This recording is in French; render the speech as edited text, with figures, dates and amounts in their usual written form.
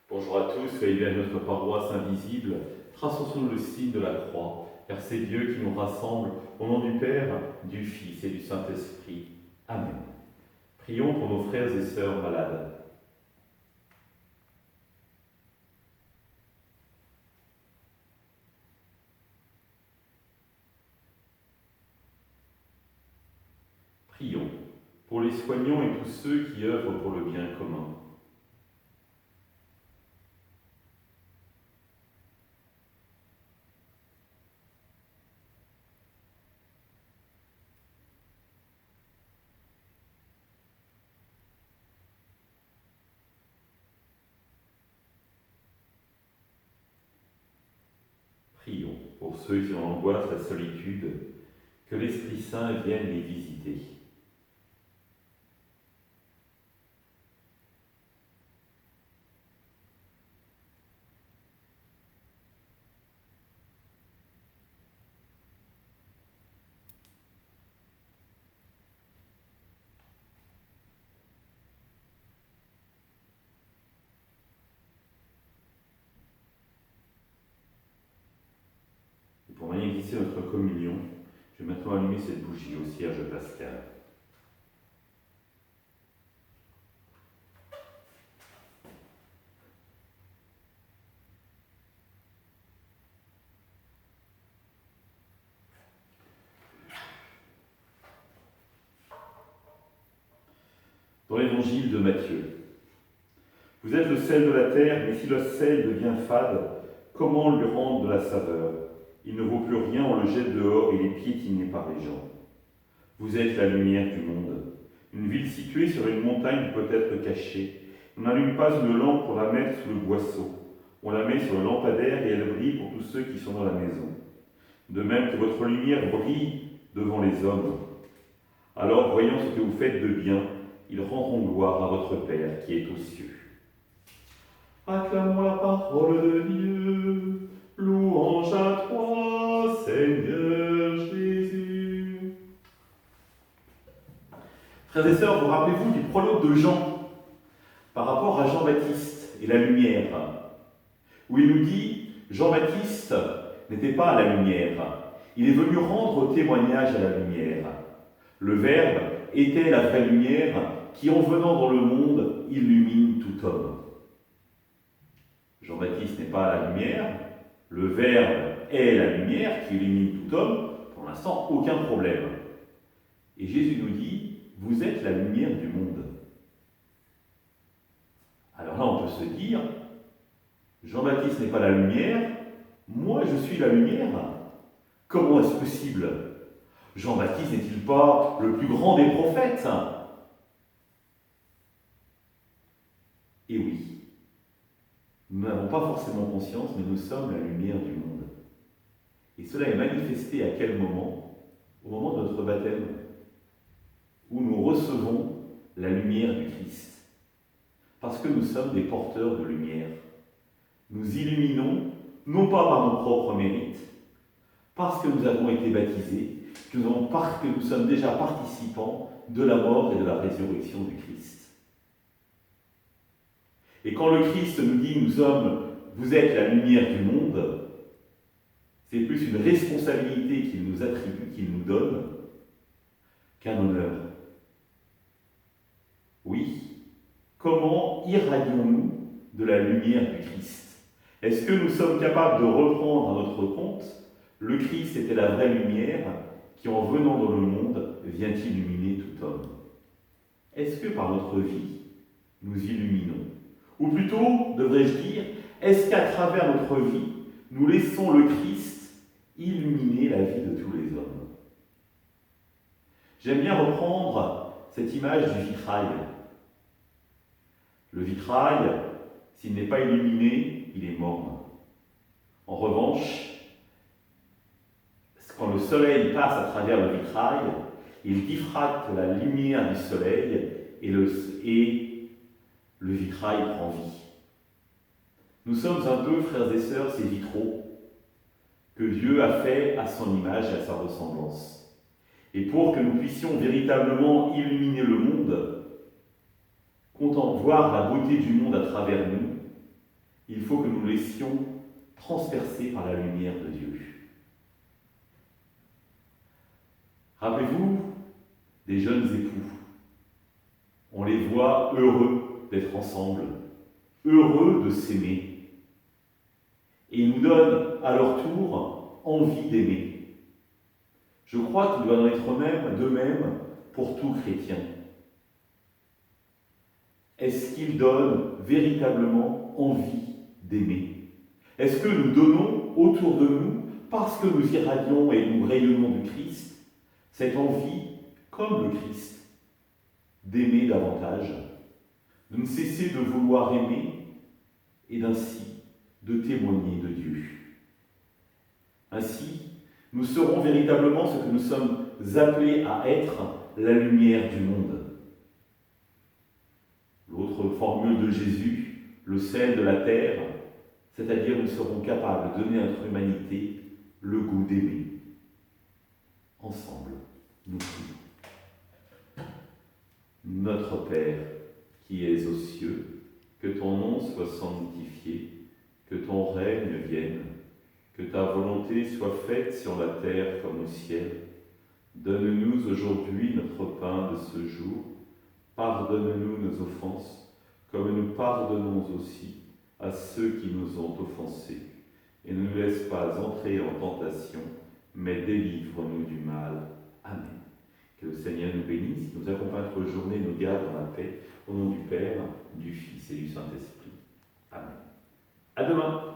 Bonjour à tous, soyez bien à notre paroisse invisible. Traçons le signe de la croix, car c'est Dieu qui nous rassemble au nom du Père, du Fils et du Saint-Esprit. Amen. Prions pour nos frères et sœurs malades. Prions pour les soignants et tous ceux qui œuvrent pour le bien commun. Prions pour ceux qui en angoissent la solitude, que l'Esprit Saint vienne les visiter. Et pour magnifier notre communion, je vais maintenant allumer cette bougie au cierge pascal. Dans l'évangile de Matthieu. Vous êtes le sel de la terre, mais si le sel devient fade, comment lui rendre de la saveur? Il ne vaut plus rien, on le jette dehors et il est piétiné par les gens. Vous êtes la lumière du monde. Une ville située sur une montagne peut être cachée. On n'allume pas une lampe pour la mettre sous le boisseau. On la met sur le lampadaire et elle brille pour tous ceux qui sont dans la maison. De même que votre lumière brille devant les hommes. Alors, voyant ce que vous faites de bien, ils rendront gloire à votre Père qui est aux cieux. Acclamons la parole de Dieu, louange à toi, Seigneur Jésus. Frères et sœurs, vous rappelez-vous du prologue de Jean par rapport à Jean-Baptiste et la lumière, où il nous dit Jean-Baptiste n'était pas à la lumière, il est venu rendre témoignage à la lumière. Le Verbe était la vraie lumière qui, en venant dans le monde, illumine tout homme. Jean-Baptiste n'est pas à la lumière, le Verbe est la lumière qui illumine tout homme, pour l'instant, aucun problème. Et Jésus nous dit, vous êtes la lumière du monde. Alors là, on peut se dire, Jean-Baptiste n'est pas la lumière, moi je suis la lumière. Comment est-ce possible? Jean-Baptiste n'est-il pas le plus grand des prophètes? Et oui, nous n'avons pas forcément conscience, mais nous sommes la lumière du monde. Et cela est manifesté à quel moment? Au moment de notre baptême, où nous recevons la lumière du Christ. Parce que nous sommes des porteurs de lumière. Nous illuminons, non pas par nos propres mérites, parce que nous avons été baptisés, parce que nous sommes déjà participants de la mort et de la résurrection du Christ. Et quand le Christ nous dit vous êtes la lumière du monde, c'est plus une responsabilité qu'il nous attribue, qu'il nous donne, qu'un honneur. Oui, comment irradions-nous de la lumière du Christ? Est-ce que nous sommes capables de reprendre à notre compte le Christ était la vraie lumière qui, en venant dans le monde, vient illuminer tout homme? Est-ce que par notre vie, nous illuminons? Ou plutôt, devrais-je dire, est-ce qu'à travers notre vie, nous laissons le Christ illuminer la vie de tous les hommes? J'aime bien reprendre cette image du vitrail. Le vitrail, s'il n'est pas illuminé, il est morne. En revanche, quand le soleil passe à travers le vitrail, il diffracte la lumière du soleil et le vitrail prend vie. Nous sommes un peu, frères et sœurs, ces vitraux que Dieu a fait à son image et à sa ressemblance. Et pour que nous puissions véritablement illuminer le monde, voir la beauté du monde à travers nous, Il faut que nous nous laissions transpercer par la lumière de Dieu. Rappelez-vous des jeunes époux. On les voit heureux d'être ensemble, heureux de s'aimer. Et ils nous donnent à leur tour envie d'aimer. Je crois qu'il doit en être de même pour tout chrétien. Est-ce qu'il donne véritablement envie d'aimer? Est-ce que nous donnons autour de nous, parce que nous irradions et nous rayonnons du Christ, cette envie, comme le Christ, d'aimer davantage, de ne cesser de vouloir aimer et d'ainsi de témoigner de Dieu? Ainsi, nous serons véritablement ce que nous sommes appelés à être, la lumière du monde. L'autre formule de Jésus, le sel de la terre, c'est-à-dire nous serons capables de donner à notre humanité le goût d'aimer. Ensemble, nous prions. Notre Père, qui es aux cieux, que ton nom soit sanctifié, que ton règne vienne, que ta volonté soit faite sur la terre comme au ciel. Donne-nous aujourd'hui notre pain de ce jour. Pardonne-nous nos offenses, comme nous pardonnons aussi à ceux qui nous ont offensés. Et ne nous laisse pas entrer en tentation, mais délivre-nous du mal. Amen. Que le Seigneur nous bénisse, nous accompagne notre journée, nous garde dans la paix, au nom du Père, du Fils et du Saint-Esprit. Amen. À demain.